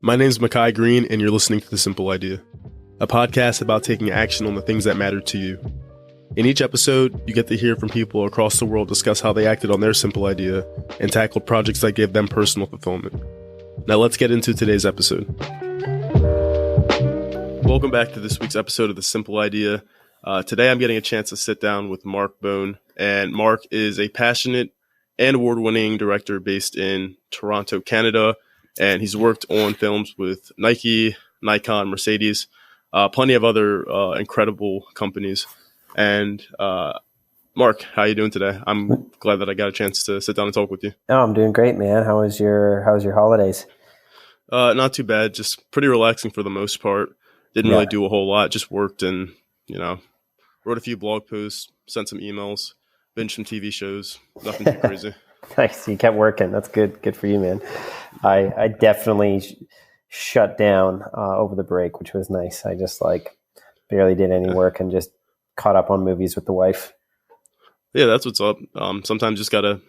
My name's Makai Green, and you're listening to The Simple Idea, a podcast about taking action on the things that matter to you. In each episode, you get to hear from people across the world discuss how they acted on their simple idea and tackled projects that gave them personal fulfillment. Now let's get into today's episode. Welcome back to this week's episode of The Simple Idea. Today I'm getting a chance to sit down with Mark Bone, and Mark is a passionate and award-winning director based in Toronto, Canada. And he's worked on films with Nike, Nikon, Mercedes, plenty of other incredible companies. And Mark, how are you doing today? I'm glad that I got a chance to sit down and talk with you. Oh, I'm doing great, man. How was your holidays? Not too bad. Just pretty relaxing for the most part. Didn't really do a whole lot. Just worked and, wrote a few blog posts, sent some emails, binged some TV shows. Nothing too crazy. Nice. You kept working. That's good. Good for you, man. I definitely shut down over the break, which was nice. I just barely did any work and just caught up on movies with the wife. Yeah, that's what's up. Sometimes just gotta,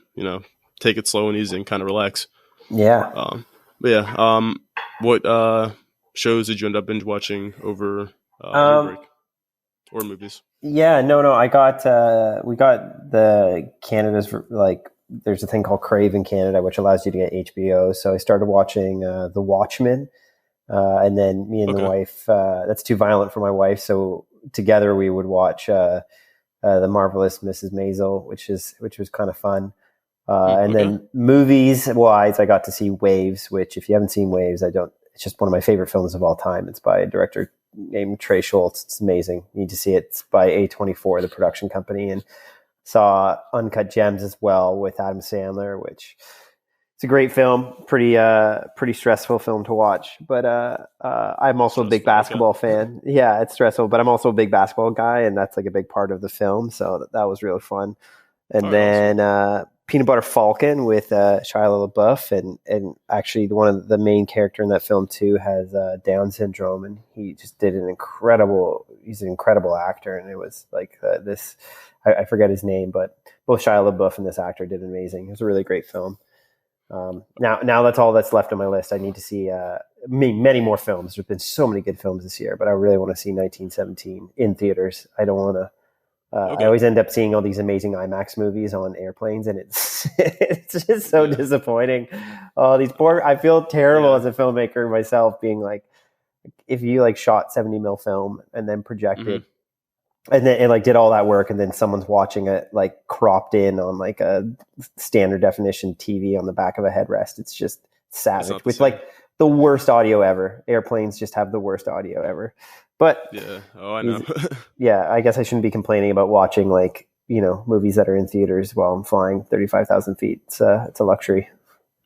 take it slow and easy and kind of relax. Yeah. What shows did you end up binge watching over your break or movies? Yeah, no. We got the Canada's there's a thing called Crave in Canada, which allows you to get HBO. So I started watching The Watchmen, and then me and the wife, that's too violent for my wife. So together we would watch The Marvelous Mrs. Maisel, which was kind of fun. And then movies wise, I got to see Waves, which if you haven't seen Waves, it's just one of my favorite films of all time. It's by a director named Trey Schultz. It's amazing. You need to see it. It's by A24, the production company, and saw Uncut Gems as well with Adam Sandler, which it's a great film. Pretty stressful film to watch. But I'm also a big basketball fan. Yeah, it's stressful, but I'm also a big basketball guy, and that's a big part of the film. So that was really fun. And then Peanut Butter Falcon with Shia LaBeouf, and actually one of the main character in that film too has Down syndrome, and he just did he's an incredible actor, and it was this. I forget his name, but both Shia LaBeouf and this actor did amazing. It was a really great film. Now that's all that's left on my list. I need to see many more films. There's been so many good films this year, but I really want to see 1917 in theaters. I don't want to. I always end up seeing all these amazing IMAX movies on airplanes, and it's just so disappointing. I feel terrible as a filmmaker myself, being like, if you shot 70 mil film and then projected. And then it did all that work, and then someone's watching it cropped in on a standard definition TV on the back of a headrest. It's just savage with the worst audio ever. Airplanes just have the worst audio ever. But yeah, I know. Yeah, I guess I shouldn't be complaining about watching movies that are in theaters while I'm flying 35,000 feet. It's a luxury.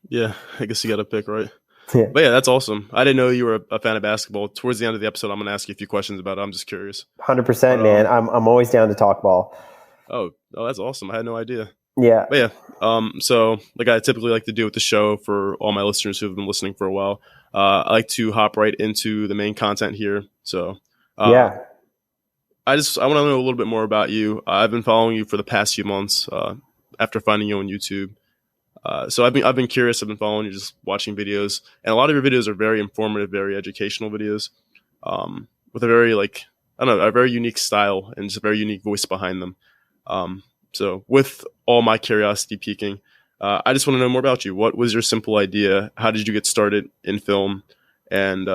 Yeah, I guess you got to pick, right? Yeah. But yeah, that's awesome. I didn't know you were a fan of basketball. Towards the end of the episode, I'm going to ask you a few questions about it. I'm just curious. 100%, man. I'm always down to talk ball. Oh, that's awesome. I had no idea. Yeah. But yeah, so like I typically like to do with the show for all my listeners who have been listening for a while, I like to hop right into the main content here. So I want to know a little bit more about you. I've been following you for the past few months after finding you on YouTube. So I've been curious. I've been following you, just watching videos, and a lot of your videos are very informative, very educational videos, with a very a very unique style and just a very unique voice behind them. So with all my curiosity peaking, I just want to know more about you. What was your simple idea? How did you get started in film? And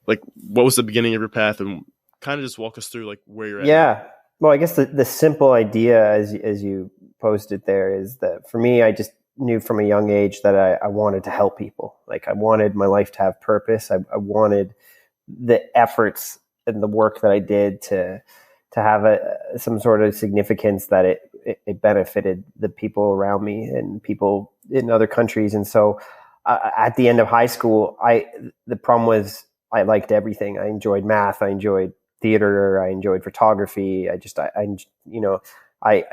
what was the beginning of your path? And kind of just walk us through where you're at. Yeah. Well, I guess the simple idea, as you posted there, is that for me, I just knew from a young age that I wanted to help people. I wanted my life to have purpose. I wanted the efforts and the work that I did to have some sort of significance that it benefited the people around me and people in other countries. And so at the end of high school, the problem was I liked everything. I enjoyed math. I enjoyed theater. I enjoyed photography. I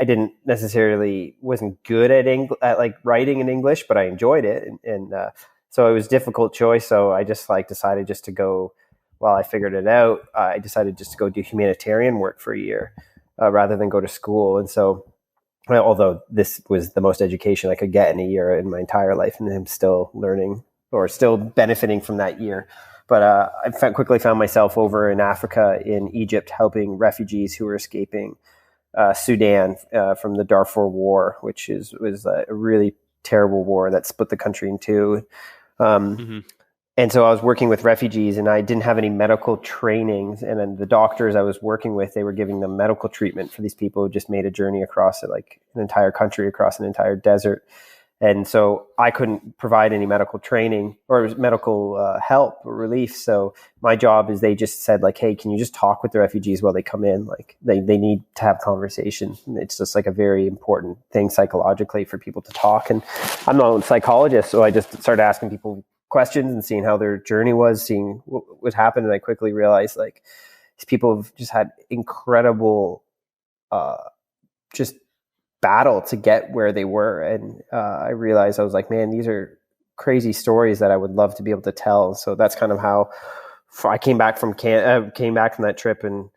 didn't necessarily wasn't good at writing in English, but I enjoyed it. And so it was a difficult choice. So I just decided just to go, while I figured it out, I decided just to go do humanitarian work for a year rather than go to school. And so, although this was the most education I could get in a year in my entire life, and I'm still learning or still benefiting from that year. But I quickly found myself over in Africa, in Egypt, helping refugees who were escaping Sudan from the Darfur War, which was a really terrible war that split the country in two. And so I was working with refugees, and I didn't have any medical trainings. And then the doctors I was working with, they were giving them medical treatment for these people who just made a journey across like an entire country, across an entire desert. And so I couldn't provide any medical training or medical help or relief. So my job is, they just said like, hey, can you just talk with the refugees while they come in? Like they need to have conversation. It's just like a very important thing psychologically for people to talk. And I'm not a psychologist, so I just started asking people questions and seeing how their journey was, seeing what happened. And I quickly realized like these people have just had incredible just battle to get where they were. And I realized, I was like, man, these are crazy stories that I would love to be able to tell. So that's kind of how I came back from that trip. And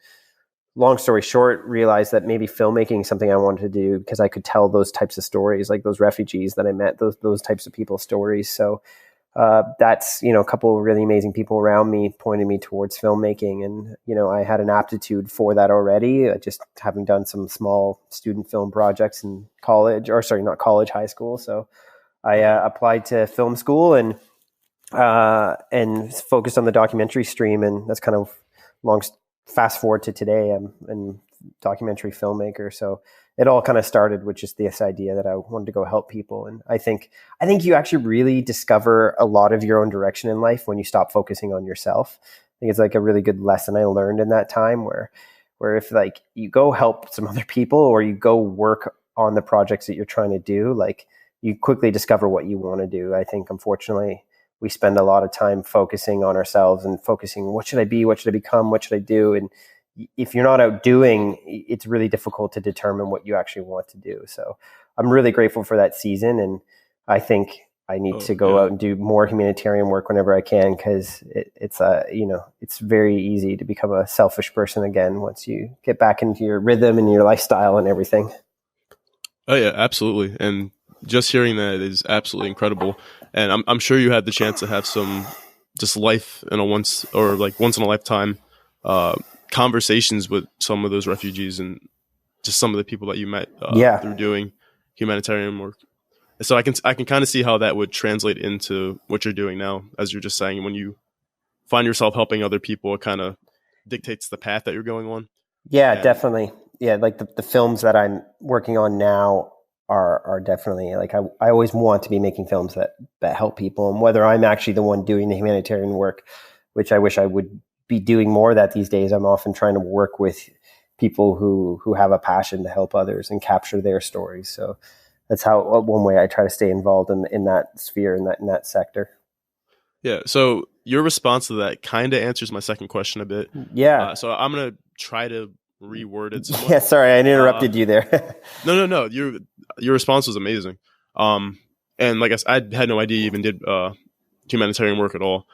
long story short, realized that maybe filmmaking is something I wanted to do, because I could tell those types of stories, like those refugees that I met, those types of people's stories. So that's, a couple of really amazing people around me pointed me towards filmmaking. And, I had an aptitude for that already, just having done some small student film projects in college, or sorry, not college, high school. So I applied to film school and focused on the documentary stream. And that's kind of fast forward to today. I'm a documentary filmmaker. So it all kind of started with just this idea that I wanted to go help people. And I think you actually really discover a lot of your own direction in life when you stop focusing on yourself. I think it's like a really good lesson I learned in that time, where if like you go help some other people, or you go work on the projects that you're trying to do, like you quickly discover what you want to do. I think unfortunately we spend a lot of time focusing on ourselves and focusing, what should I be? What should I become? What should I do? And if you're not out doing, it's really difficult to determine what you actually want to do. So I'm really grateful for that season. And I think I need to go out and do more humanitarian work whenever I can, because it's very easy to become a selfish person again once you get back into your rhythm and your lifestyle and everything. Oh yeah, absolutely. And just hearing that is absolutely incredible. And I'm sure you had the chance to have some just life in once in a lifetime conversations with some of those refugees and just some of the people that you met through doing humanitarian work. So I can kind of see how that would translate into what you're doing now. As you're just saying, when you find yourself helping other people, it kind of dictates the path that you're going on. Yeah, definitely. Yeah, like the films that I'm working on now are definitely like, I always want to be making films that help people. And whether I'm actually the one doing the humanitarian work, which I wish I would be doing more of that these days, I'm often trying to work with people who have a passion to help others and capture their stories. So that's one way I try to stay involved in that sphere, in that sector. Yeah. So your response to that kind of answers my second question a bit. Yeah. So I'm going to try to reword it somewhat. Yeah. Sorry, I interrupted you there. No. Your response was amazing. And like I had no idea you even did humanitarian work at all.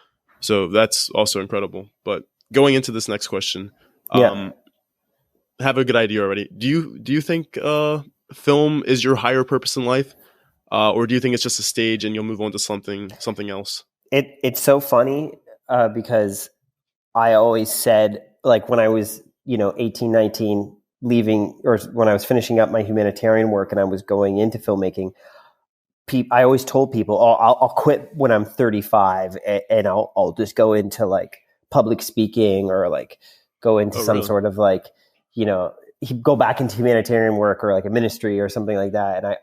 So that's also incredible. But going into this next question, I have a good idea already. Do you think film is your higher purpose in life, or do you think it's just a stage and you'll move on to something else? It's so funny because I always said, like when I was 18, 19, leaving, or when I was finishing up my humanitarian work and I was going into filmmaking, I always told people, I'll quit when I'm 35 and I'll just go into like public speaking, or like go into sort of like, go back into humanitarian work, or like a ministry or something like that. And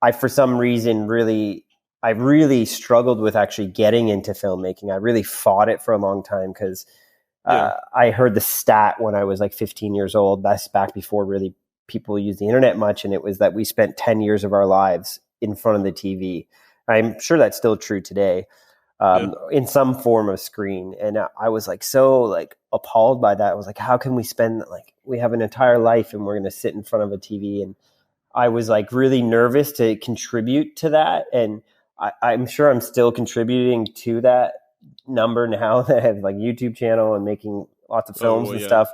I for some reason I really struggled with actually getting into filmmaking. I really fought it for a long time because I heard the stat when I was like 15 years old. That's back before really people used the internet much. And it was that we spent 10 years of our lives in front of the TV. I'm sure that's still true today, in some form of screen. And I was like, so like appalled by that. I was like, how can we spend, like, we have an entire life and we're going to sit in front of a TV? And I was like really nervous to contribute to that. And I'm sure I'm still contributing to that number now that I have like YouTube channel and making lots of films and stuff.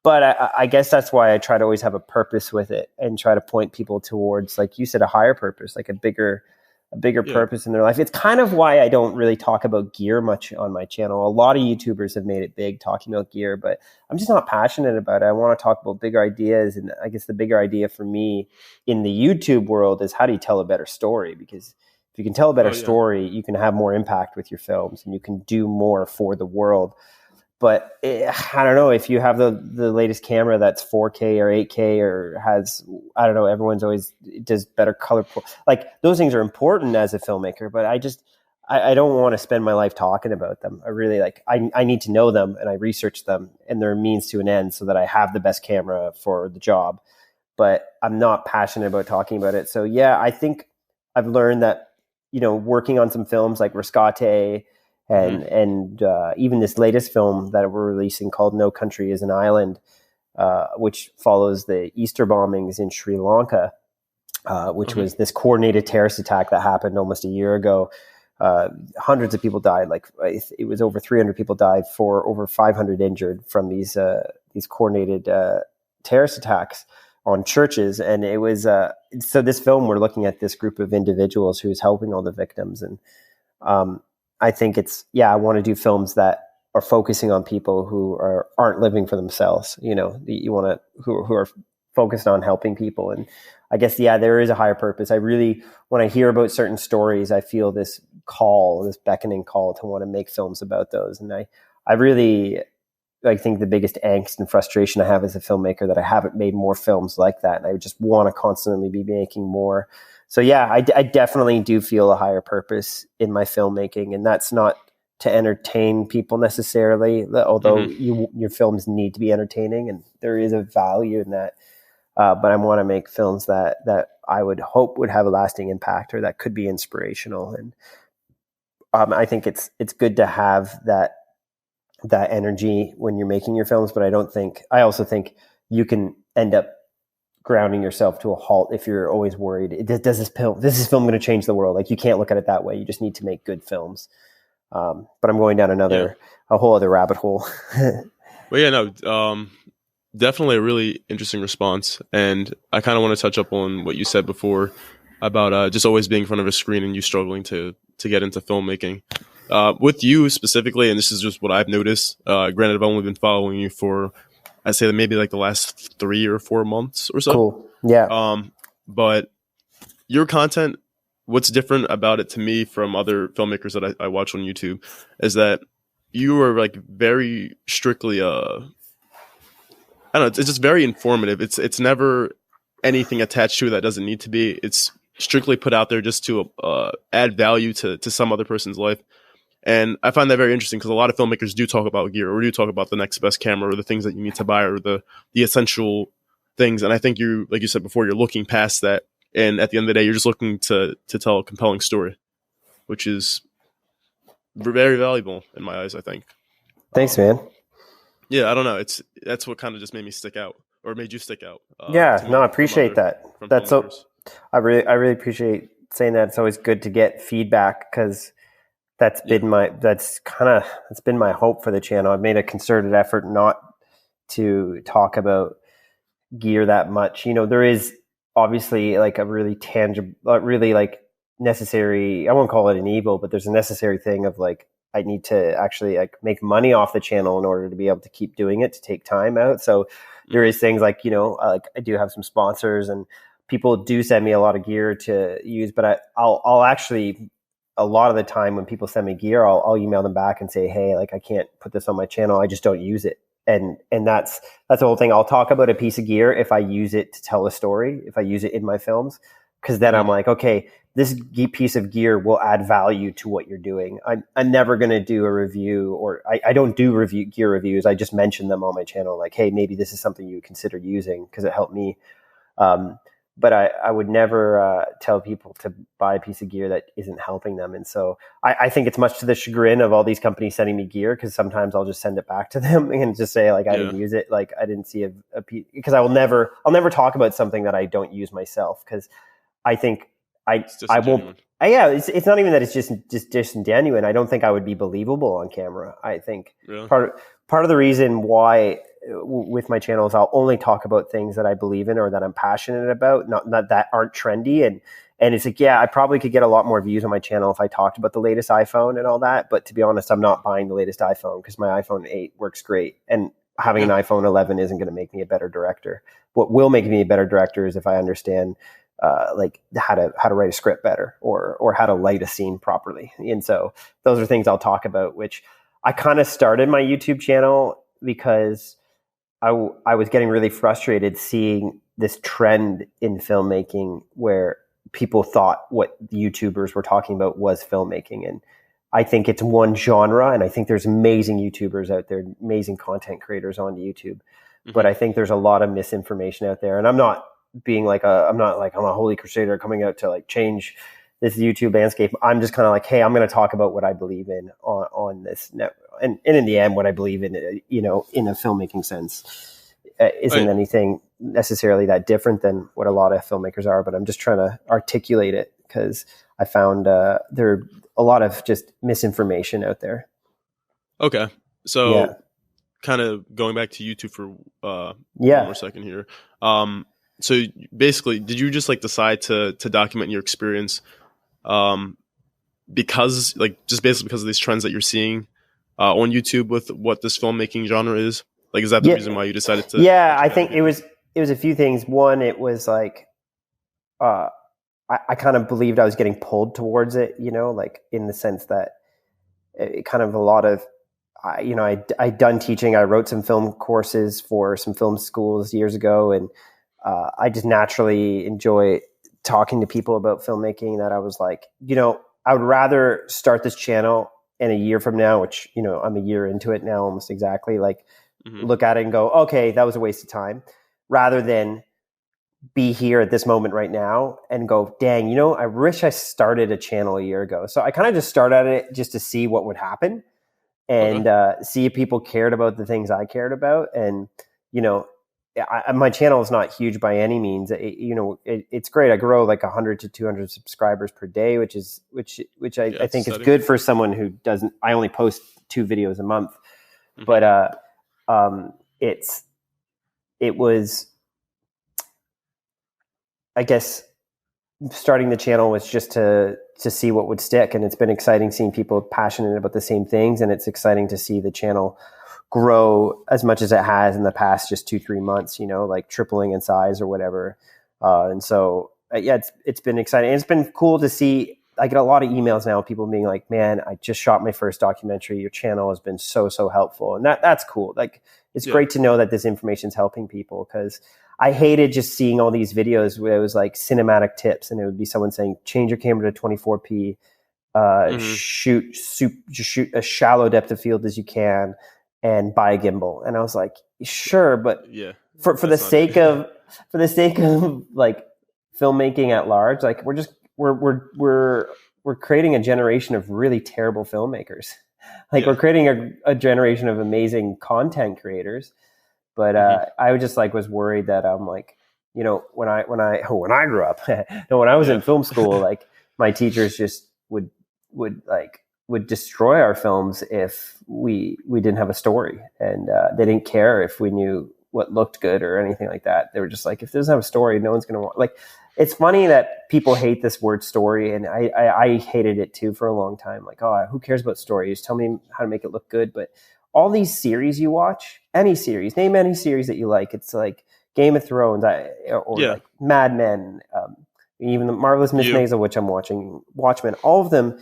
But I guess that's why I try to always have a purpose with it and try to point people towards, like you said, a higher purpose, like a bigger a bigger purpose in their life. It's kind of why I don't really talk about gear much on my channel. A lot of YouTubers have made it big talking about gear, but I'm just not passionate about it. I want to talk about bigger ideas. And I guess the bigger idea for me in the YouTube world is, how do you tell a better story? Because if you can tell a better story, you can have more impact with your films and you can do more for the world. But I don't know, if you have the latest camera that's 4K or 8K or has, I don't know, everyone's always does better color. Like, those things are important as a filmmaker, but I don't want to spend my life talking about them. I really I need to know them, and I research them, and they're a means to an end so that I have the best camera for the job. But I'm not passionate about talking about it. So yeah, I think I've learned that, working on some films like Rescate and even this latest film that we're releasing called No Country is an Island, which follows the Easter bombings in Sri Lanka, which was this coordinated terrorist attack that happened almost a year ago. Hundreds of people died. Like, it was over 300 people died, for over 500 injured from these coordinated terrorist attacks on churches. And it was so this film, we're looking at this group of individuals who's helping all the victims. And I think I want to do films that are focusing on people who aren't living for themselves. You want to who are focused on helping people. And I guess there is a higher purpose. When I hear about certain stories, I feel this beckoning call to want to make films about those. And I really, I think the biggest angst and frustration I have as a filmmaker that I haven't made more films like that. And I just want to constantly be making more. So yeah, I definitely do feel a higher purpose in my filmmaking, and that's not to entertain people necessarily, although your films need to be entertaining, and there is a value in that. But I want to make films that I would hope would have a lasting impact, or that could be inspirational. And I think it's good to have that energy when you're making your films. But I also think you can end up grounding yourself to a halt if you're always worried, is this film going to change the world? Like, you can't look at it that way. You just need to make good films. But I'm going down a whole other rabbit hole. Well, yeah, no, definitely a really interesting response. And I kind of want to touch up on what you said before about just always being in front of a screen and you struggling to get into filmmaking. With you specifically, and this is just what I've noticed, granted, I've only been following you for, I'd say, that maybe like the last 3 or 4 months or so. Cool. Yeah. But your content, what's different about it to me from other filmmakers that I watch on YouTube is that you are like very strictly, I don't know, it's just very informative. It's never anything attached to it that doesn't need to be. It's strictly put out there just to add value to some other person's life. And I find that very interesting because a lot of filmmakers do talk about gear, or do talk about the next best camera, or the things that you need to buy, or the essential things. And I think you, like you said before, you're looking past that. And at the end of the day, you're just looking to tell a compelling story, which is very valuable in my eyes, I think. Thanks, man. Yeah, I don't know. That's what kind of just made me stick out, or made you stick out. I appreciate that. That's so. I really appreciate saying that. It's always good to get feedback, because that's been my hope for the channel. I've made a concerted effort not to talk about gear that much. There is obviously like a really tangible, really like necessary, I won't call it an evil, but there's a necessary thing of like, I need to actually like make money off the channel in order to be able to keep doing it, to take time out. So there is things like, like I do have some sponsors, and people do send me a lot of gear to use, but I'll actually, a lot of the time when people send me gear, I'll email them back and say, hey, like, I can't put this on my channel. I just don't use it. And that's the whole thing. I'll talk about a piece of gear if I use it to tell a story, if I use it in my films, because then I'm like, okay, this piece of gear will add value to what you're doing. I'm never going to do a review, or I don't do gear reviews. I just mention them on my channel. Like, hey, maybe this is something you would consider using because it helped me. But I would never tell people to buy a piece of gear that isn't helping them. And so I think it's much to the chagrin of all these companies sending me gear, because sometimes I'll just send it back to them and just say, like, I didn't use it. Like, I didn't see a piece, because I'll never talk about something that I don't use myself, because I think I won't. It's not even that it's just disingenuine. I don't think I would be believable on camera. I think part of the reason why with my channels, I'll only talk about things that I believe in or that I'm passionate about, not that aren't trendy. And it's like, yeah, I probably could get a lot more views on my channel if I talked about the latest iPhone and all that. But to be honest, I'm not buying the latest iPhone because my iPhone 8 works great. And having an iPhone 11 isn't going to make me a better director. What will make me a better director is if I understand like how to write a script better or how to light a scene properly. And so those are things I'll talk about, which I kind of started my YouTube channel because I was getting really frustrated seeing this trend in filmmaking where people thought what YouTubers were talking about was filmmaking. And I think it's one genre, and I think there's amazing YouTubers out there, amazing content creators on YouTube. Mm-hmm. But I think there's a lot of misinformation out there. And I'm not being like I'm a holy crusader coming out to like change this YouTube landscape. I'm just kind of like, hey, I'm going to talk about what I believe in on this network. And in the end, what I believe in, you know, in a filmmaking sense, isn't anything necessarily that different than what a lot of filmmakers are. But I'm just trying to articulate it because I found there are a lot of just misinformation out there. Okay. So kind of going back to YouTube for one more second here. So basically, did you just like decide to document your experience because like just basically because of these trends that you're seeing on YouTube with what this filmmaking genre is? Like, is that the reason why you decided to? Yeah, I think it was a few things. One, it was like I kind of believed I was getting pulled towards it, you know, like in the sense that it kind of a lot of, you know, I'd done teaching. I wrote some film courses for some film schools years ago, and I just naturally enjoy talking to people about filmmaking. That I was like, you know, I would rather start this channel in a year from now, which, you know, I'm a year into it now, almost exactly, like look at it and go, okay, that was a waste of time, rather than be here at this moment right now and go, dang, you know, I wish I started a channel a year ago. So I kind of just started it just to see what would happen and see if people cared about the things I cared about. And, you know, my channel is not huge by any means. It's great. I grow like 100 to 200 subscribers per day, which I think is good for someone who doesn't. I only post 2 videos a month, but it was, I guess, starting the channel was just to see what would stick, and it's been exciting seeing people passionate about the same things, and it's exciting to see the channel grow as much as it has in the past just 2-3 months, you know, like tripling in size or whatever. And so, it's been exciting. And it's been cool to see. I get a lot of emails now, people being like, man, I just shot my first documentary. Your channel has been so helpful. And that's cool. Like, it's great to know that this information is helping people, because I hated just seeing all these videos where it was like cinematic tips, and it would be someone saying, change your camera to 24p, shoot a shallow depth of field as you can, and buy a gimbal. And I was like, sure, but for the sake of like filmmaking at large, like we're creating a generation of really terrible filmmakers. Like we're creating a generation of amazing content creators. But I was worried that I'm like, you know, when I grew up, when I was in film school, like my teachers just would destroy our films if we didn't have a story, and they didn't care if we knew what looked good or anything like that. They were just like, if it doesn't have a story, no one's going to want. Like, it's funny that people hate this word story, and I hated it too for a long time. Like, oh, who cares about story? Just tell me how to make it look good. But all these series you watch, any series, name any series that you like. It's like Game of Thrones or like Mad Men, even the Marvelous Miss Maisel, which I'm watching, Watchmen. All of them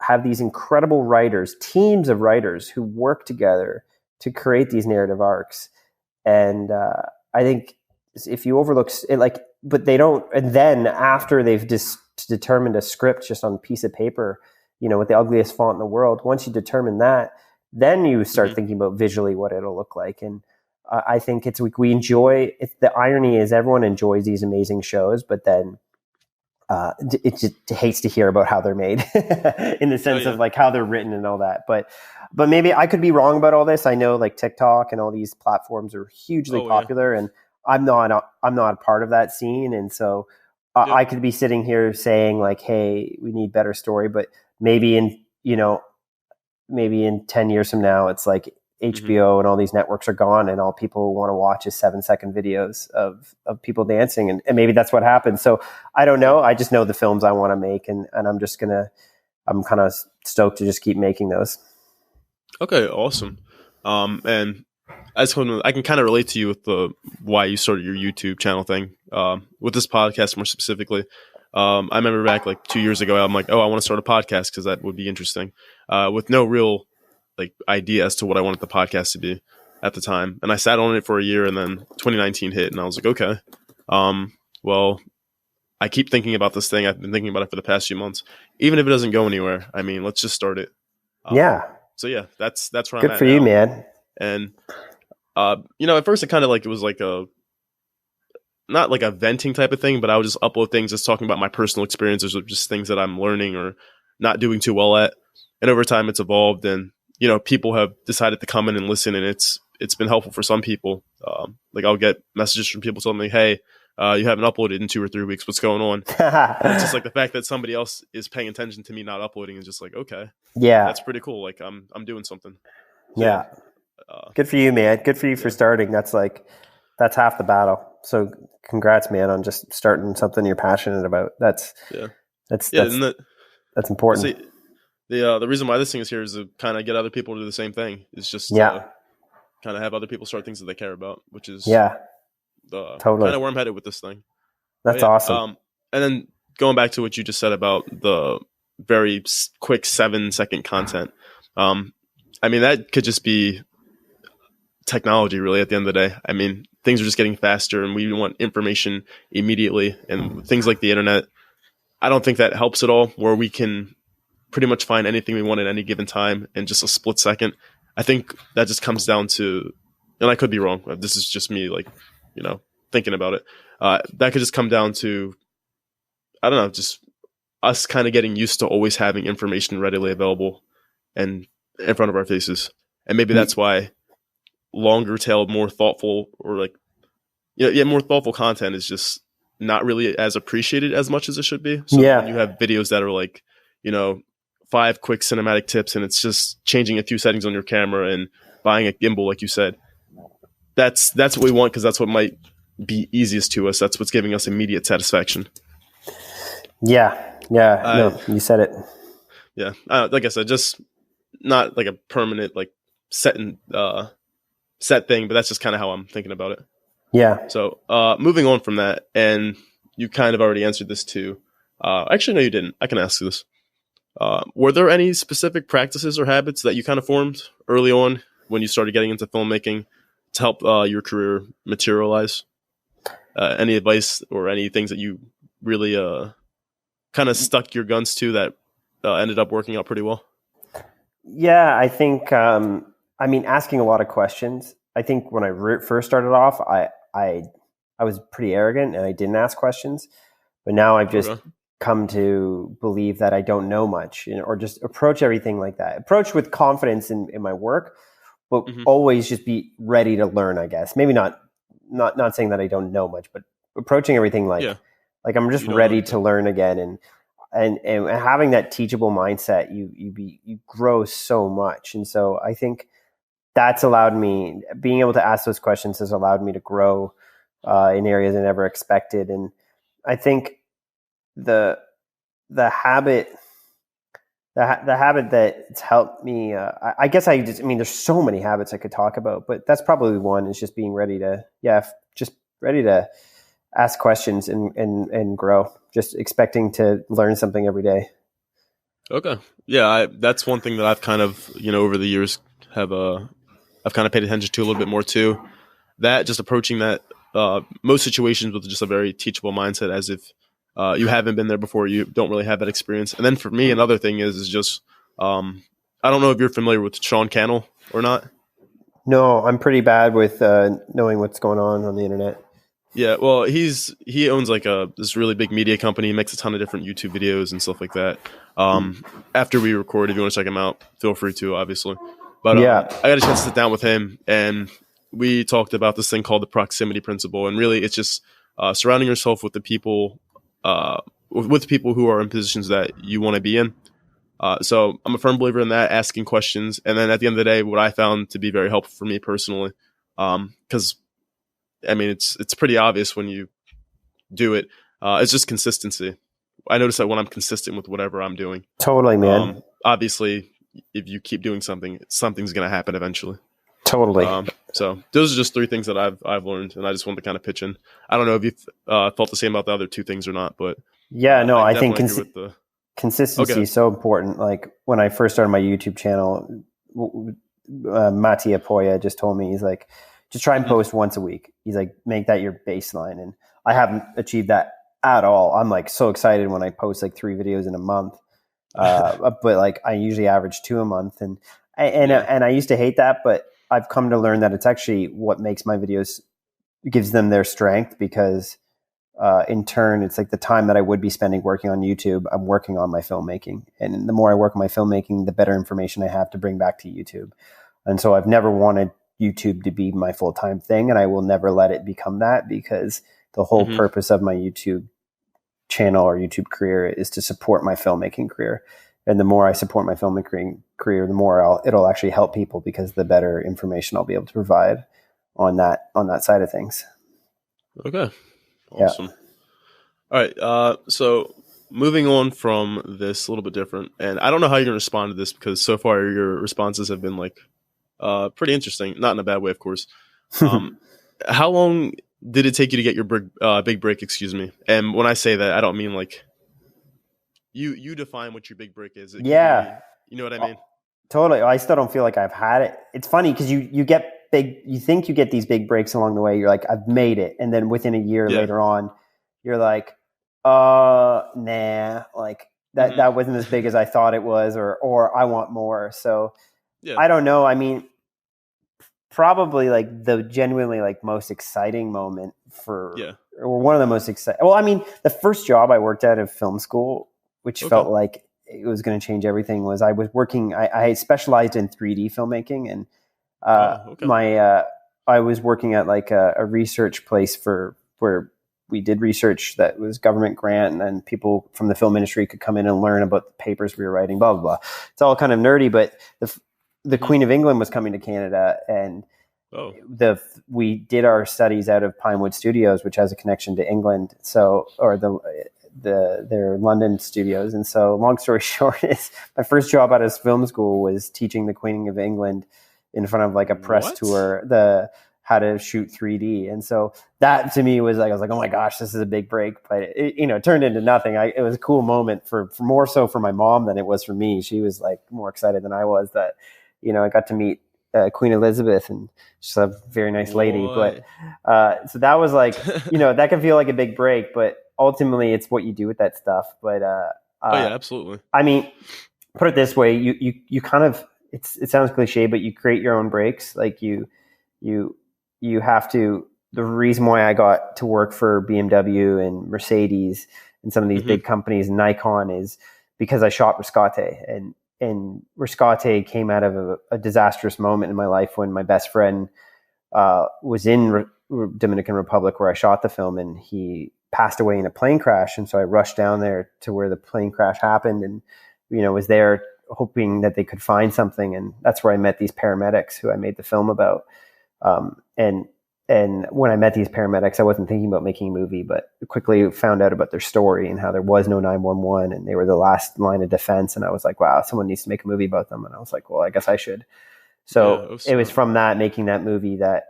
have these incredible writers, teams of writers who work together to create these narrative arcs. And I think if you overlook it, like, but they don't, and then after they've determined a script just on a piece of paper, you know, with the ugliest font in the world, once you determine that, then you start thinking about visually what it'll look like. And I think it's like we enjoy it. The irony is everyone enjoys these amazing shows, but then it just hates to hear about how they're made in the sense of like how they're written and all that. But maybe I could be wrong about all this. I know like TikTok and all these platforms are hugely popular, and I'm not a part of that scene. And so I could be sitting here saying like, hey, we need better story, but maybe in 10 years from now, it's like HBO and all these networks are gone, and all people want to watch is 7-second videos of people dancing, and maybe that's what happens. So I don't know. I just know the films I want to make, and I'm kind of stoked to just keep making those. Okay, awesome. And I can kind of relate to you with the why you started your YouTube channel thing. With this podcast more specifically, I remember back like 2 years ago, I'm like, oh, I want to start a podcast because that would be interesting, with no real like idea as to what I wanted the podcast to be at the time. And I sat on it for a year, and then 2019 hit, and I was like, okay, well, I keep thinking about this thing. I've been thinking about it for the past few months. Even if it doesn't go anywhere, I mean, let's just start it. So yeah, that's where I'm at. Good for you, man. And at first it kind of like it was like not like a venting type of thing, but I would just upload things just talking about my personal experiences or just things that I'm learning or not doing too well at. And over time it's evolved, and people have decided to come in and listen, and it's been helpful for some people. Like I'll get messages from people telling me, hey, you haven't uploaded in 2 or 3 weeks. What's going on? It's just like the fact that somebody else is paying attention to me not uploading is just like, okay, yeah, that's pretty cool. Like I'm doing something. So, yeah. Good for you, man. Good for you for starting. That's half the battle. So congrats, man, on just starting something you're passionate about. That's important. See, the reason why this thing is here is to kind of get other people to do the same thing. It's just kind of have other people start things that they care about, which is totally kind of where I'm headed with this thing. That's awesome. And then going back to what you just said about the very quick 7-second content. I mean, that could just be technology really at the end of the day. I mean, things are just getting faster, and we want information immediately, and things like the internet, I don't think that helps at all, where we can pretty much find anything we want at any given time in just a split second. I think that just comes down to, and I could be wrong, this is just me like, thinking about it. That could just come down to, I don't know, just us kind of getting used to always having information readily available and in front of our faces. And maybe that's why longer tailed, more thoughtful, or like, more thoughtful content is just not really as appreciated as much as it should be. So when you have videos that are like, 5 quick cinematic tips, and it's just changing a few settings on your camera and buying a gimbal, like you said, that's what we want, because that's what might be easiest to us. That's what's giving us immediate satisfaction. No, you said it. Yeah. Like I said, just not like a permanent, like set thing, but that's just kind of how I'm thinking about it. Yeah. So, moving on from that, and you kind of already answered this too. Actually, no, you didn't. I can ask you this. Were there any specific practices or habits that you kind of formed early on when you started getting into filmmaking to help your career materialize? Any advice or any things that you really kind of stuck your guns to that ended up working out pretty well? Yeah, I think, asking a lot of questions. I think when I first started off, I was pretty arrogant and I didn't ask questions, but now I've just come to believe that I don't know much, or just approach everything like that. Approach with confidence in my work, but always just be ready to learn, I guess. Maybe not saying that I don't know much, but approaching everything like I'm just ready to learn again. And having that teachable mindset, you grow so much. And so I think that's allowed me, being able to ask those questions has allowed me to grow in areas I never expected. And I think the habit that's helped me, I guess there's so many habits I could talk about, but that's probably one, is just being ready to ask questions and grow, just expecting to learn something every day. Okay. Yeah. That's one thing that I've kind of, over the years I've kind of paid attention to a little bit more too. That just approaching that, most situations with just a very teachable mindset, as if you haven't been there before, you don't really have that experience. And then for me, another thing is just, I don't know if you're familiar with Sean Cannell or not. No, I'm pretty bad with knowing what's going on the internet. Yeah, well, he owns like this really big media company. He makes a ton of different YouTube videos and stuff like that. After we record, if you want to check him out, feel free to, obviously. But I got a chance to sit down with him, and we talked about this thing called the proximity principle. And really, it's just surrounding yourself with the people, with people who are in positions that you want to be in. So I'm a firm believer in that, asking questions. And then at the end of the day, what I found to be very helpful for me personally, because I mean, it's pretty obvious when you do it. It's just consistency. I notice that when I'm consistent with whatever I'm doing. Totally, man. Obviously, if you keep doing something, something's going to happen eventually. Totally. So those are just 3 things that I've learned, and I just wanted to kind of pitch in. I don't know if you felt the same about the other 2 things or not, but yeah, no, I think consistency is so important. Like when I first started my YouTube channel, Mattia Poya just told me, he's like, just try and post once a week. He's like, make that your baseline. And I haven't achieved that at all. I'm like so excited when I post like 3 videos in a month. But like I usually average 2 a month. And I used to hate that, but I've come to learn that it's actually what makes my videos, gives them their strength, because in turn, it's like the time that I would be spending working on YouTube, I'm working on my filmmaking. And the more I work on my filmmaking, the better information I have to bring back to YouTube. And so I've never wanted YouTube to be my full-time thing, and I will never let it become that, because the whole purpose of my YouTube channel or YouTube career is to support my filmmaking career. And the more I support my filmmaking career, the more it'll actually help people, because the better information I'll be able to provide on that side of things. Okay. Awesome. Yeah. All right. So moving on from this, a little bit different, and I don't know how you're going to respond to this, because so far your responses have been like pretty interesting, not in a bad way, of course. How long did it take you to get your big break? Excuse me. And when I say that, I don't mean like you define what your big break is. Yeah. You know what I mean? Totally. I still don't feel like I've had it. It's funny because you get you think you get these big breaks along the way. You're like, I've made it. And then within a year later on, you're like, nah, like that wasn't as big as I thought it was, or I want more. So I don't know. I mean, probably like the genuinely like most exciting moment or one of the most exciting. Well, I mean, the first job I worked at film school, which felt like it was going to change everything, was I was working, I specialized in 3D filmmaking, and I was working at like a research place where we did research that was government grant, and people from the film industry could come in and learn about the papers we were writing, blah, blah, blah. It's all kind of nerdy, but the Queen of England was coming to Canada, and we did our studies out of Pinewood Studios, which has a connection to England. So, or their London studios. And so long story short is my first job out of film school was teaching the Queen of England in front of like a press tour, how to shoot 3D. And so that to me was like, I was like, oh my gosh, this is a big break, but it turned into nothing. It was a cool moment for more so for my mom than it was for me. She was like more excited than I was that, I got to meet Queen Elizabeth, and she's a very nice lady. But so that was like, that can feel like a big break, but ultimately it's what you do with that stuff. But yeah, absolutely. I mean, put it this way, you kind of, it sounds cliche, but you create your own breaks. Like you have to. The reason why I got to work for BMW and Mercedes and some of these big companies, Nikon, is because I shot Rescate, and Rescate came out of a disastrous moment in my life when my best friend was in Dominican Republic, where I shot the film, and he passed away in a plane crash. And so I rushed down there to where the plane crash happened, and was there hoping that they could find something. And that's where I met these paramedics who I made the film about. And when I met these paramedics, I wasn't thinking about making a movie, but quickly found out about their story and how there was no 911, and they were the last line of defense. And I was like, wow, someone needs to make a movie about them. And I was like, well, I guess I should. So it was from making that movie that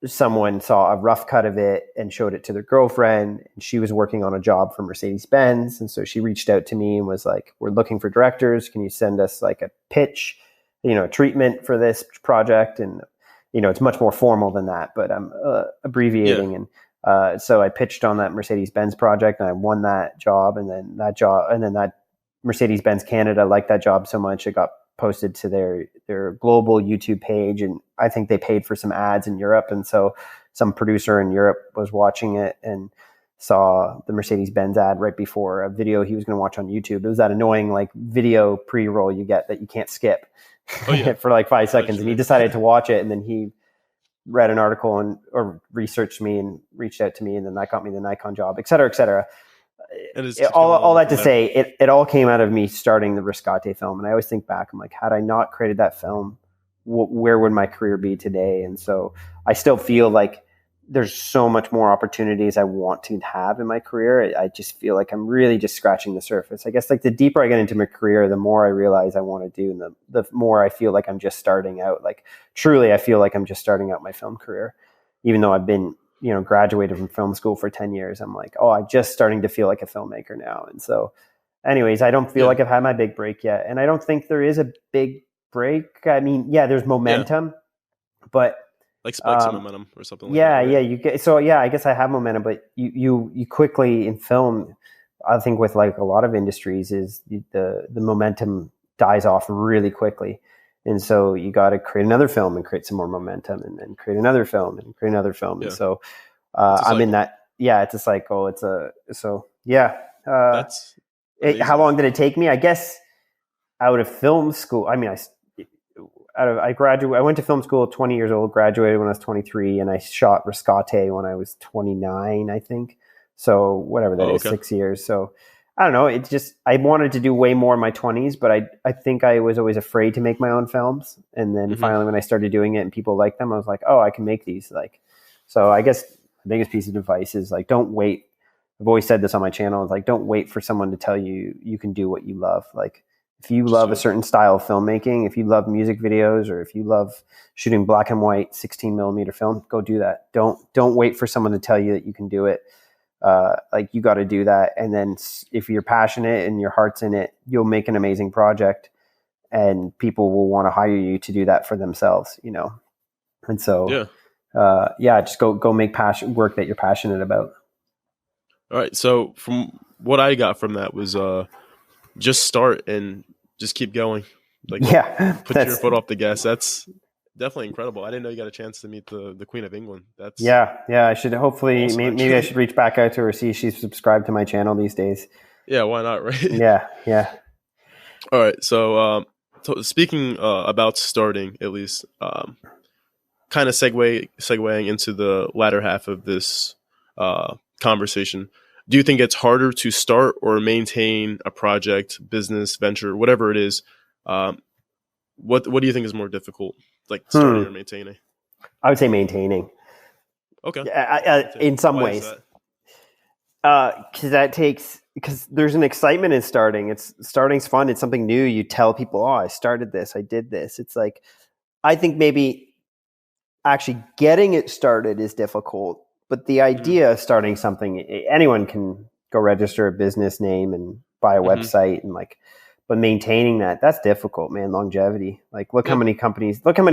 someone saw a rough cut of it and showed it to their girlfriend, and she was working on a job for Mercedes-Benz. And so she reached out to me and was like, we're looking for directors. Can you send us like a pitch, a treatment for this project? And it's much more formal than that, but I'm abbreviating. Yeah. And so I pitched on that Mercedes-Benz project, and I won that job. And then that Mercedes-Benz Canada liked that job so much, it got posted to their global YouTube page. And I think they paid for some ads in Europe. And so some producer in Europe was watching it and saw the Mercedes-Benz ad right before a video he was going to watch on YouTube. It was that annoying like video pre-roll you get that you can't skip. For like 5 seconds. And he decided to watch it, and then he read an article or researched me and reached out to me, and then that got me the Nikon job, et cetera, et cetera. And it's all that to say, it all came out of me starting the Riscate film. And I always think back, I'm like, had I not created that film, where would my career be today? And so I still feel like there's so much more opportunities I want to have in my career. I just feel like I'm really just scratching the surface. I guess like the deeper I get into my career, the more I realize I want to do, and the more I feel like I'm just starting out. Like truly, I feel like I'm just starting out my film career, even though I've been, graduated from film school for 10 years. I'm like, I'm just starting to feel like a filmmaker now. And so anyways, I don't feel like I've had my big break yet. And I don't think there is a big break. I mean, there's momentum, but like spikes of momentum or something like that. Right? You get, I guess I have momentum, but you quickly in film, I think with like a lot of industries is the momentum dies off really quickly. And so you got to create another film and create some more momentum, and then create another film and create another film. Yeah. And so I'm in that. Yeah, it's a cycle. That's how long did it take me? I guess out of film school. I mean, I went to film school at 20 years old, graduated when I was 23, and I shot Riscate when I was 29, I think. So whatever that is, 6 years. So I don't know. It's just, I wanted to do way more in my 20s, but I think I was always afraid to make my own films. And then finally, when I started doing it and people liked them, I was like, I can make these. So I guess the biggest piece of advice is like, don't wait. I've always said this on my channel. It's like, don't wait for someone to tell you you can do what you love. Like if you love a certain style of filmmaking, if you love music videos, or if you love shooting black and white 16 millimeter film, go do that. Don't wait for someone to tell you that you can do it. Like you got to do that. And then if you're passionate and your heart's in it, you'll make an amazing project, and people will want to hire you to do that for themselves, And so, just go make work that you're passionate about. All right. So from what I got from that was, just start and just keep going. Like, put your foot off the gas. That's definitely incredible. I didn't know you got a chance to meet the Queen of England. That's I should hopefully awesome, maybe I should reach back out to her, see if she's subscribed to my channel these days. Yeah, why not, right? Yeah. All right, so speaking about starting, at least, kind of segueing into the latter half of this conversation. Do you think it's harder to start or maintain a project, business, venture, whatever it is? What do you think is more difficult, like starting or maintaining? I would say maintaining. Okay. In some ways. Because there's an excitement in starting. Starting's fun. It's something new. You tell people, I started this, I did this. It's like, I think maybe actually getting it started is difficult, but the idea of starting something, anyone can go register a business name and buy a website and but maintaining that's difficult, man. Longevity. Like look how many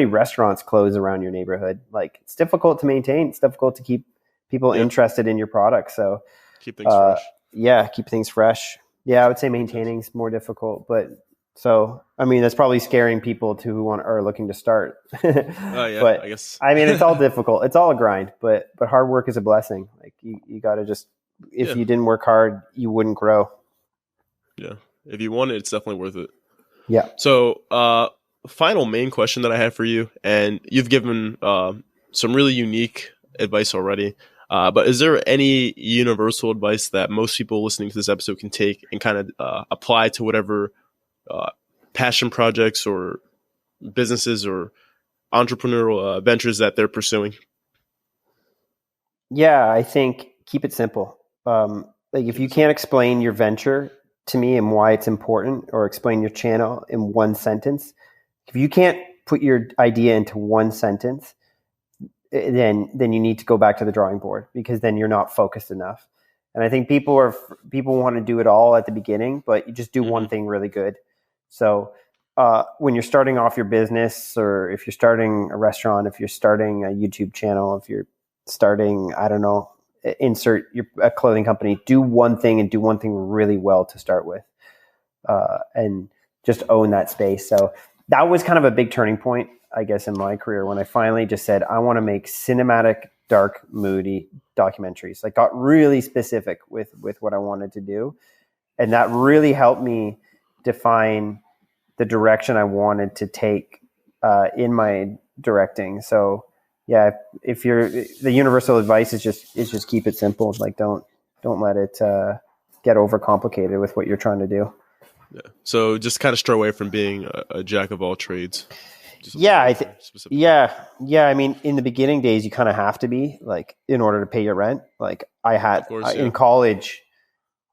restaurants close around your neighborhood. Like it's difficult to maintain. It's difficult to keep people interested in your product. So keep things fresh. Yeah, keep things fresh. Yeah, I would say maintaining is more difficult, but so I mean that's probably scaring people who are looking to start. But I guess it's all difficult. It's all a grind, but hard work is a blessing. Like you got to just if you didn't work hard, you wouldn't grow. Yeah, if you want it, it's definitely worth it. Yeah. So, final main question that I have for you, and you've given some really unique advice already. But is there any universal advice that most people listening to this episode can take and kind of apply to whatever passion projects or businesses or entrepreneurial ventures that they're pursuing? Yeah, I think keep it simple. Like if you can't explain your venture to me and why it's important, or explain your channel in one sentence, if you can't put your idea into one sentence, then you need to go back to the drawing board, because then you're not focused enough. And I think people want to do it all at the beginning, but you just do one thing really good. So when you're starting off your business, or if you're starting a restaurant, if you're starting a YouTube channel, if you're starting, I don't know, insert a clothing company, do one thing and do one thing really well to start with, and just own that space. So that was kind of a big turning point, I guess, in my career, when I finally just said, I want to make cinematic, dark, moody documentaries. Like got really specific with what I wanted to do. And that really helped me define the direction I wanted to take in my directing. So yeah, the universal advice is just keep it simple. Like don't let it get overcomplicated with what you're trying to do. Yeah. So just kind of stray away from being a jack of all trades. Yeah, I mean, in the beginning days, you kind of have to be, like, in order to pay your rent. Like, in college,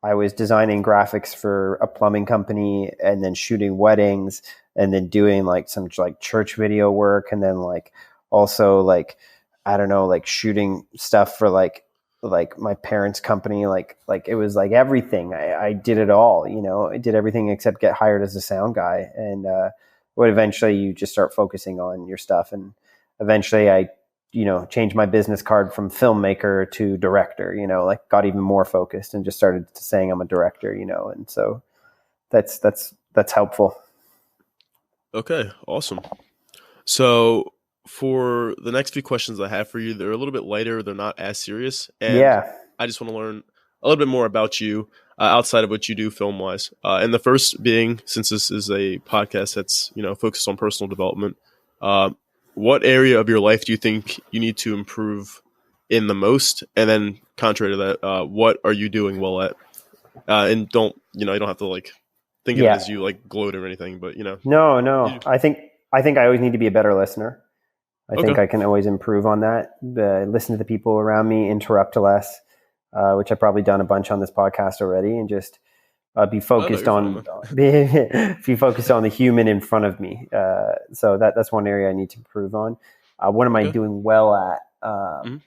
I was designing graphics for a plumbing company, and then shooting weddings, and then doing like some like church video work, and then like also like, I don't know, like shooting stuff for like my parents' company. Like it was like everything. I did it all. I did everything except get hired as a sound guy. And but eventually you just start focusing on your stuff, and eventually I changed my business card from filmmaker to director, like got even more focused and just started saying I'm a director, and so that's helpful. Okay, awesome. So for the next few questions I have for you, they're a little bit lighter. They're not as serious. And I just want to learn a little bit more about you outside of what you do film-wise. And the first being, since this is a podcast that's, focused on personal development, what area of your life do you think you need to improve in the most? And then contrary to that, what are you doing well at? And don't, you don't have to like think of it as you like gloat or anything, but No. I think I always need to be a better listener. I think I can always improve on that. Listen to the people around me, interrupt less, which I've probably done a bunch on this podcast already, and just be focused on the human in front of me. So that's one area I need to improve on. What am I doing well at? What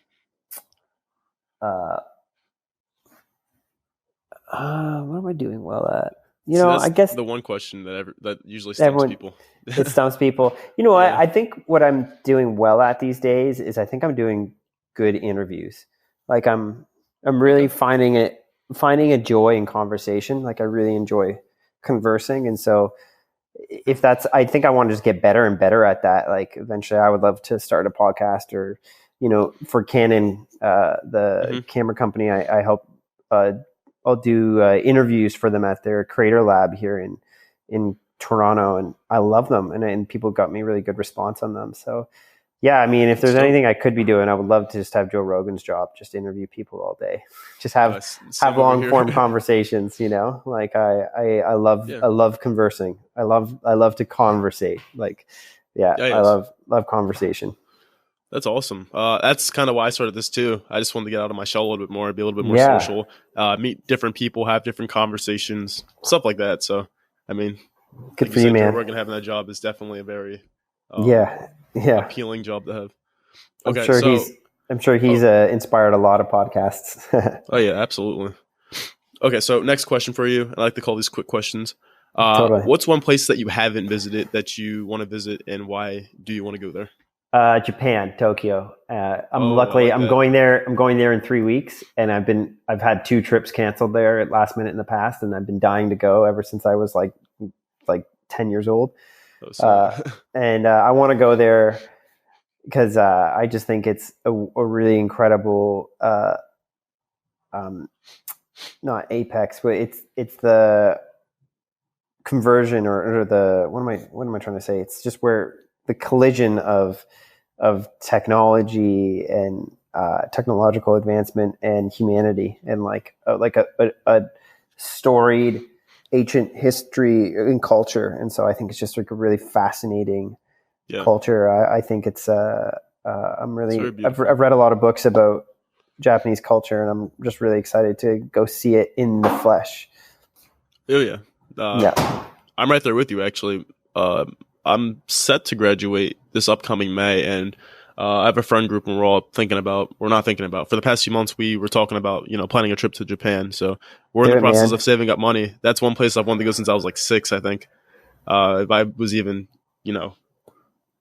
am I doing well at? I guess the one question that usually stumps people. It stumps people. I think what I'm doing well at these days is I think I'm doing good interviews. Like I'm really finding a joy in conversation. Like I really enjoy conversing. And so I think I want to just get better and better at that. Like eventually I would love to start a podcast, or, for Canon, the camera company I help, I'll do interviews for them at their creator lab here in Toronto, and I love them, and people got me really good response on them. So yeah, I mean, if there's anything I could be doing, I would love to just have Joe Rogan's job, just interview people all day, just have long form conversations. Like I love conversing. I love to conversate. Like I love conversation. That's awesome. That's kind of why I started this too. I just wanted to get out of my shell a little bit more, be a little bit more social, meet different people, have different conversations, stuff like that. So, I mean, good for you, man. Joe Rogan having that job is definitely a very appealing job to have. Okay, I'm sure he's inspired a lot of podcasts. Oh yeah, absolutely. Okay, so next question for you. I like to call these quick questions. Totally. What's one place that you haven't visited that you want to visit, and why do you want to go there? Japan, Tokyo. I'm going there. I'm going there in 3 weeks, and I've had 2 trips canceled there at last minute in the past, and I've been dying to go ever since I was like 10 years old. And I want to go there because I just think it's a really incredible, not apex, but it's the conversion or the what am I trying to say? It's just where the collision of technology and technological advancement and humanity, and like a storied ancient history and culture. And so I think it's just like a really fascinating culture. I think it's I've read a lot of books about Japanese culture, and I'm just really excited to go see it in the flesh. Oh yeah. I'm right there with you, actually. I'm set to graduate this upcoming May, and I have a friend group, and we're not thinking about, for the past few months, we were talking about, planning a trip to Japan. So we're in the process of saving up money. That's one place I've wanted to go since I was like 6, I think. If I was even,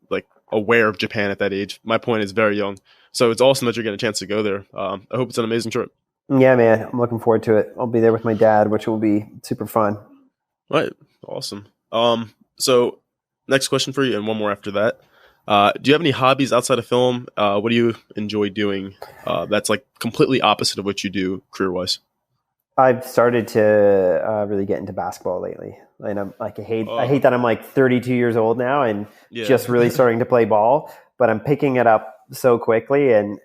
like aware of Japan at that age. My point is very young. So it's awesome that you're getting a chance to go there. I hope it's an amazing trip. Yeah, man. I'm looking forward to it. I'll be there with my dad, which will be super fun. Right. Awesome. So next question for you, and one more after that. Do you have any hobbies outside of film? What do you enjoy doing that's like completely opposite of what you do career-wise? I've started to really get into basketball lately. And I'm like, I hate that I'm like 32 years old now and just really starting to play ball, but I'm picking it up so quickly, and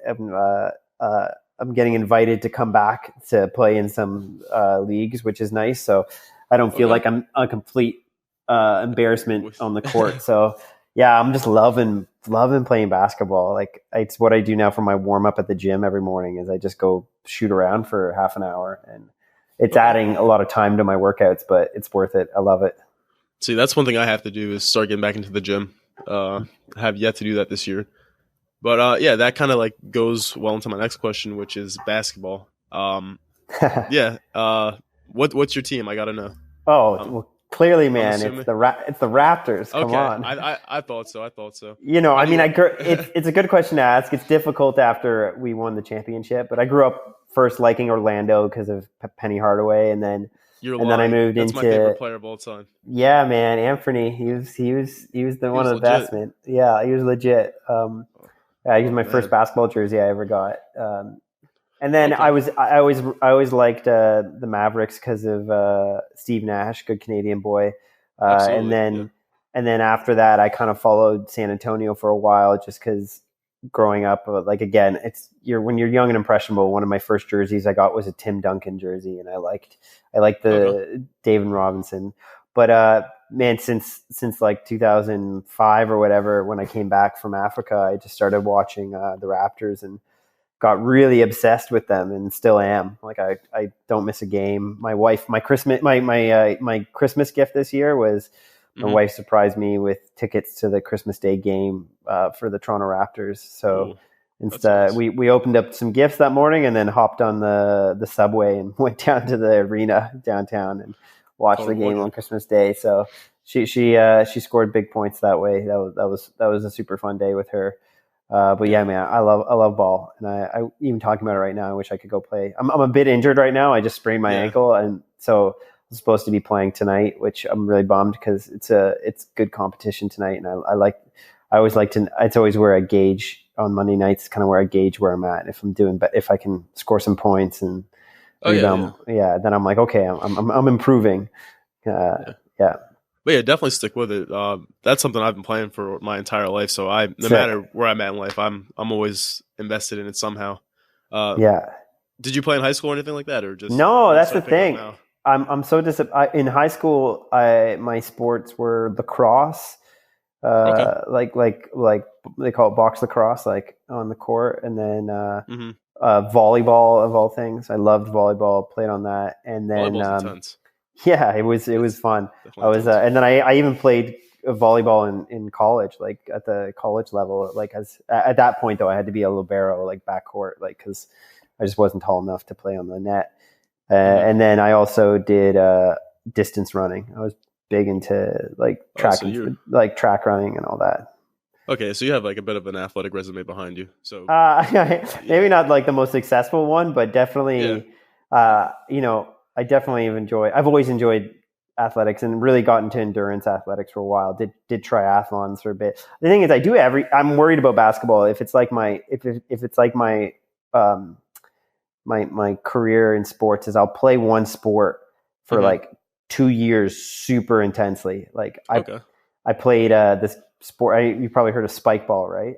I'm getting invited to come back to play in some leagues, which is nice. So I don't feel like I'm a complete embarrassment on the court. So yeah, I'm just loving playing basketball. Like it's what I do now for my warm up at the gym every morning is I just go shoot around for half an hour, and it's adding a lot of time to my workouts, but it's worth it. I love it. See, that's one thing I have to do is start getting back into the gym. I have yet to do that this year. But yeah, that kind of like goes well into my next question, which is basketball. Yeah. What's your team? I gotta know. Well, clearly, man, it's the Raptors. Come on. I thought so. I mean, it's a good question to ask. It's difficult after we won the championship, but I grew up first liking Orlando because of Penny Hardaway, and then I moved into. That's my favorite player of all time. Yeah, man, Anthony. He was one of the best, man. Yeah, he was legit. He was my first basketball jersey I ever got. And then I always liked the Mavericks because of Steve Nash, good Canadian boy. And then after that, I kind of followed San Antonio for a while, just because growing up, like again, when you're young and impressionable. One of my first jerseys I got was a Tim Duncan jersey, and I liked the David Robinson. But man, since like 2005 or whatever, when I came back from Africa, I just started watching the Raptors and got really obsessed with them, and still am. Like I don't miss a game. My wife, my Christmas gift this year was my wife surprised me with tickets to the Christmas Day game for the Toronto Raptors. So instead, nice. we opened up some gifts that morning and then hopped on the subway and went down to the arena downtown and watched the game on Christmas Day. So she scored big points that way. That was a super fun day with her. But yeah, man, I love ball, and I even talking about it right now. I wish I could go play. I'm a bit injured right now. I just sprained my ankle, and so I'm supposed to be playing tonight, which I'm really bummed because it's good competition tonight, and I always like to. It's always where I gauge on Monday nights, kind of where I gauge where I'm at. If I'm doing, but if I can score some points and then I'm like, okay, I'm improving. Yeah. But yeah, definitely stick with it. That's something I've been playing for my entire life. So no matter where I'm at in life, I'm always invested in it somehow. Did you play in high school or anything like that, or just no? That's the thing. I'm so disappointed. In high school, my sports were lacrosse, like they call it box lacrosse, like on the court, and then volleyball of all things. I loved volleyball. Played on that, and then intense. Yeah, it was fun. I was, and then I even played volleyball in college, like at the college level. Like at that point though, I had to be a libero, like backcourt, like because I just wasn't tall enough to play on the net. And then I also did distance running. I was big into like track running and all that. Okay, so you have like a bit of an athletic resume behind you. So maybe not like the most successful one, but definitely, I definitely I've always enjoyed athletics and really got into endurance athletics for a while. Did triathlons for a bit. The thing is, I'm worried about basketball. If it's like my my career in sports is I'll play one sport for like 2 years super intensely. Like I played this sport. You probably heard of spike ball, right?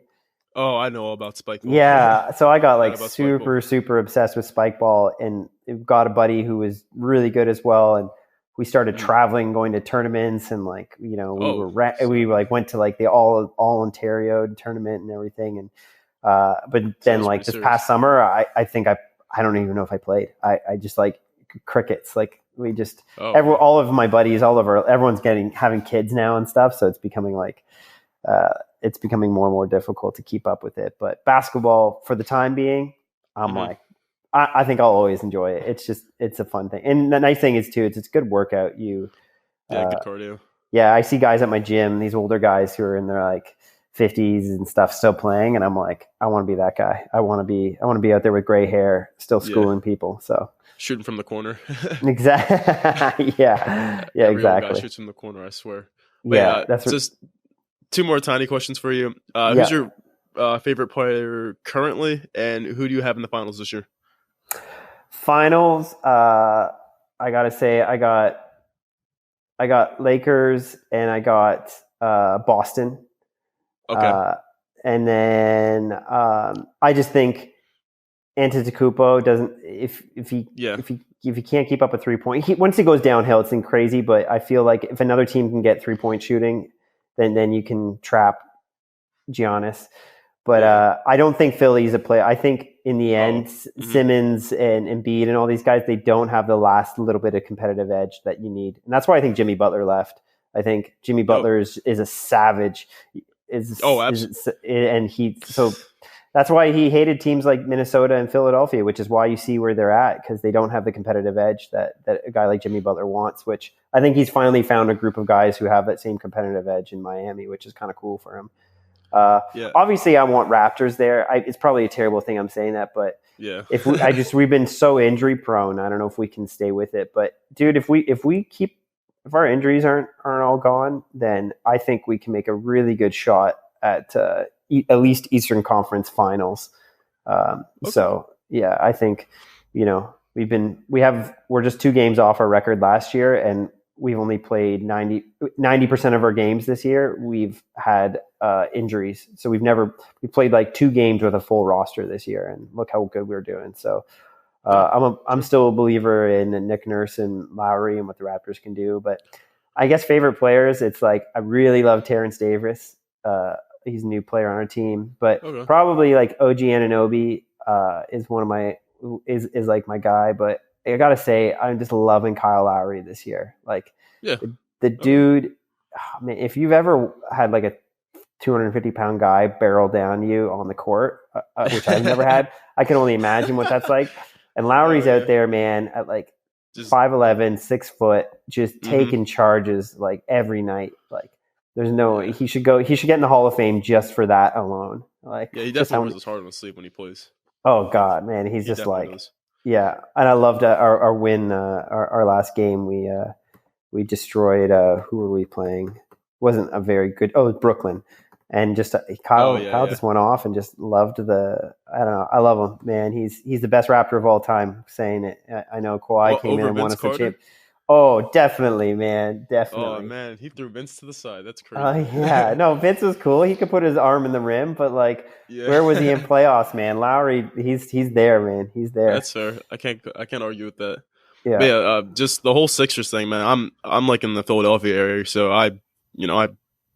Oh, I know all about spike ball. Yeah, so I got like super obsessed with spike ball, and got a buddy who was really good as well, and we started traveling, going to tournaments, and like we went to like the all Ontario tournament and everything, and but then like this past summer, I think I don't even know if I played. I just like crickets, like we just all of my buddies, everyone's having kids now and stuff, so it's becoming like. It's becoming more and more difficult to keep up with it. But basketball, for the time being, I'm like, I think I'll always enjoy it. It's a fun thing. And the nice thing is too, it's a good workout. Good cardio. Yeah, I see guys at my gym, these older guys who are in their like 50s and stuff still playing, and I'm like, I want to be that guy. I want to be out there with gray hair, still schooling people. So shooting from the corner. Exactly. Yeah, exactly. Guy shoots from the corner, I swear. But, that's just. Two more tiny questions for you. Who's your favorite player currently, and who do you have in the finals this year? Finals, I gotta say, I got Lakers and I got Boston. Okay. And then I just think Antetokounmpo doesn't if he can't keep up a 3-point, once he goes downhill, it's crazy. But I feel like if another team can get 3-point shooting, then you can trap Giannis. But I don't think Philly's a play. I think in the end, Simmons and Embiid and all these guys, they don't have the last little bit of competitive edge that you need, and that's why I think Jimmy Butler left. I think Jimmy Butler is a savage. Absolutely. So that's why he hated teams like Minnesota and Philadelphia, which is why you see where they're at, because they don't have the competitive edge that a guy like Jimmy Butler wants, which I think he's finally found a group of guys who have that same competitive edge in Miami, which is kind of cool for him. Obviously I want Raptors there. It's probably a terrible thing I'm saying that, but we've been so injury prone. I don't know if we can stay with it, but dude, if our injuries aren't all gone, then I think we can make a really good shot at least Eastern Conference Finals. So yeah, I think, we're just 2 games off our record last year, and we've only played 90% of our games this year. We've had injuries. So we played like 2 games with a full roster this year, and look how good we're doing. So I'm still a believer in Nick Nurse and Lowry and what the Raptors can do. But I guess favorite players, it's like I really love Terrence Davis. He's a new player on our team, but probably like OG Anunoby is one of is like my guy. But I gotta say, I'm just loving Kyle Lowry this year. Like the dude, man, if you've ever had like a 250-pound guy barrel down you on the court, which I've never had, I can only imagine what that's like. And Lowry's out there, man, at like 5'11", 6 foot, just taking charges like every night. Like he should get in the Hall of Fame just for that alone. Like, he definitely wears his heart on his sleeve when he plays. Oh God, man, he just like does. Yeah. And I loved our win, our last game. We destroyed. Who were we playing? Wasn't a very good. Oh, it was Brooklyn. And just Kyle just went off and just loved I don't know. I love him, man. He's the best Raptor of all time. I'm saying it. I know Kawhi came in and won us the chip. Oh, definitely, man. Definitely. Oh man, he threw Vince to the side. That's crazy. Yeah, no, Vince was cool. He could put his arm in the rim, but where was he in playoffs, man? Lowry, he's there, man. He's there. That's fair. I can't argue with that. Yeah. But yeah, just the whole Sixers thing, man. I'm like in the Philadelphia area, so I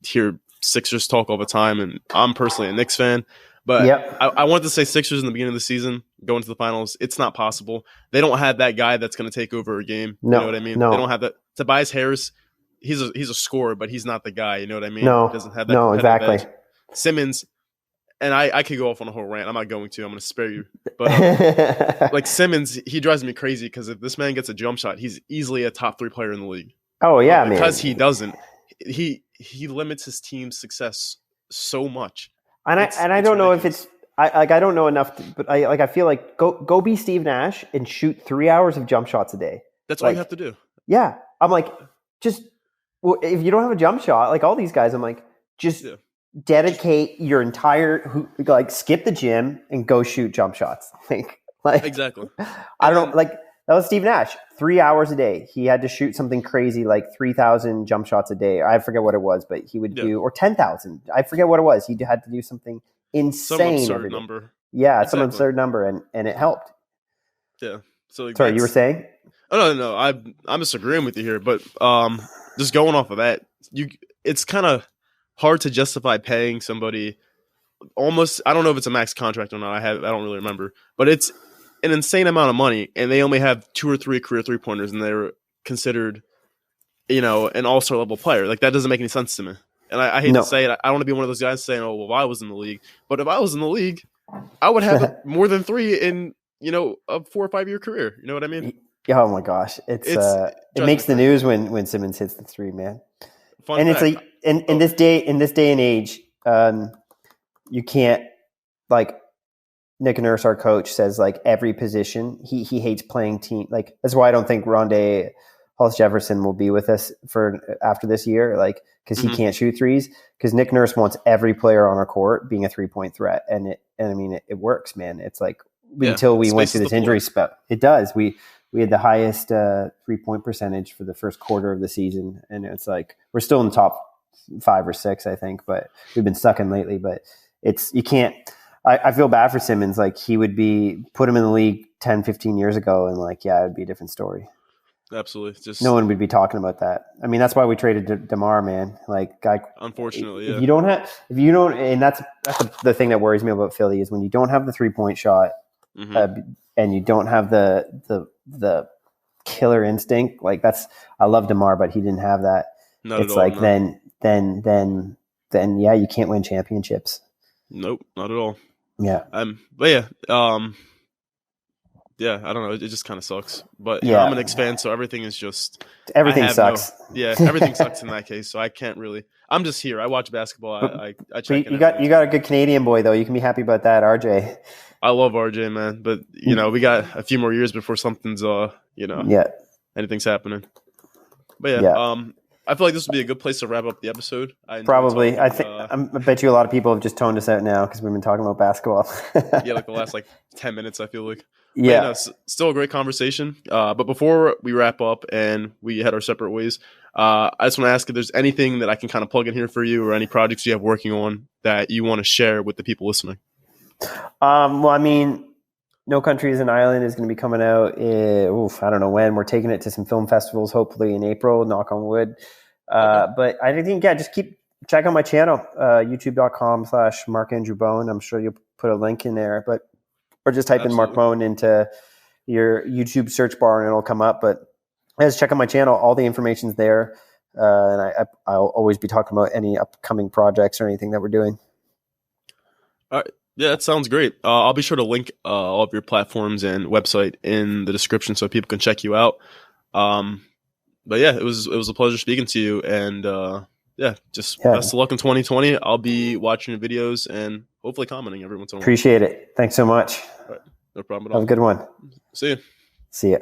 hear Sixers talk all the time, and I'm personally a Knicks fan. But I wanted to say Sixers in the beginning of the season, going to the finals. It's not possible. They don't have that guy that's going to take over a game. No, you know what I mean? No. They don't have that. Tobias Harris, he's a scorer, but he's not the guy. You know what I mean? No, he doesn't have that. No, exactly. Edge. Simmons, and I could go off on a whole rant. I'm not going to. I'm going to spare you. But like Simmons, he drives me crazy because if this man gets a jump shot, he's easily a top 3 player in the league. Oh yeah, but because he doesn't, he limits his team's success so much. And I don't know if it's I don't know enough, but I feel like go be Steve Nash and shoot 3 hours of jump shots a day. That's all you have to do. Yeah, I'm like, if you don't have a jump shot, like all these guys, I'm like, dedicate your entire skip the gym and go shoot jump shots. Like exactly. I don't know, like that was Steve Nash. 3 hours a day. He had to shoot something crazy like 3,000 jump shots a day. I forget what it was, but he would do, or 10,000. I forget what it was. He had to do something insane. Some absurd number. Yeah, exactly. Some absurd number, and it helped. Yeah. So sorry, you were saying? Oh no. I'm disagreeing with you here, but just going off of that, it's kind of hard to justify paying somebody almost. I don't know if it's a max contract or not. I don't really remember, but it's an insane amount of money, and they only have 2 or 3 career 3-pointers, and they're considered, an all-star level player. Like that doesn't make any sense to me. And I hate to say it. I don't want to be one of those guys saying, "Oh, well, if I was in the league," but if I was in the league, I would have more than 3 in a 4 or 5 year career. You know what I mean? Oh my gosh, it makes the news when Simmons hits the 3, man. And it's like in this day and age, you can't like. Nick Nurse, our coach, says like every position he hates playing team. Like that's why I don't think Rondé Hollis Jefferson will be with us for after this year. Like because he can't shoot threes. Because Nick Nurse wants every player on our court being a 3-point threat, and I mean it works, man. It's like until we went through this injury spell, it does. We had the highest 3-point percentage for the first quarter of the season, and it's like we're still in the top 5 or 6, I think, but we've been sucking lately. But you can't. I feel bad for Simmons. Like he would put him in the league 10, 15 years ago, and like it would be a different story. Absolutely, just no one would be talking about that. I mean, that's why we traded DeMar, man. Like, unfortunately, if you don't, and that's the thing that worries me about Philly is when you don't have the 3-point shot, and you don't have the killer instinct. Like I love DeMar, but he didn't have that. It's like no. then you can't win championships. Nope, not at all. Yeah. But yeah. Yeah, I don't know. It just kind of sucks. But I'm an Knicks fan, so everything is just everything sucks. Everything sucks in that case. So I can't really. I'm just here. I watch basketball. I check. You got a good Canadian boy though. You can be happy about that, RJ. I love RJ, man. But we got a few more years before something's anything's happening. But I feel like this would be a good place to wrap up the episode. Probably. I bet you a lot of people have just toned us out now because we've been talking about basketball. Like the last 10 minutes, I feel like. Yeah. Still a great conversation. But before we wrap up and we head our separate ways, I just want to ask if there's anything that I can kind of plug in here for you or any projects you have working on that you want to share with the people listening. Well, I mean, No Country is an Island is going to be coming out. I don't know when. We're taking it to some film festivals, hopefully in April, knock on wood. Okay. But I think, just check out my channel, youtube.com/MarkAndrewBone. I'm sure you'll put a link in there, or just type in Mark Bone into your YouTube search bar and it'll come up. But just check out my channel. All the information's there. And I'll always be talking about any upcoming projects or anything that we're doing. All right. Yeah, that sounds great. I'll be sure to link all of your platforms and website in the description so people can check you out. But yeah, it was a pleasure speaking to you, and best of luck in 2020. I'll be watching your videos and hopefully commenting every once in a while. Appreciate it. Thanks so much. All right. No problem at all. Have a good one. See you. See ya.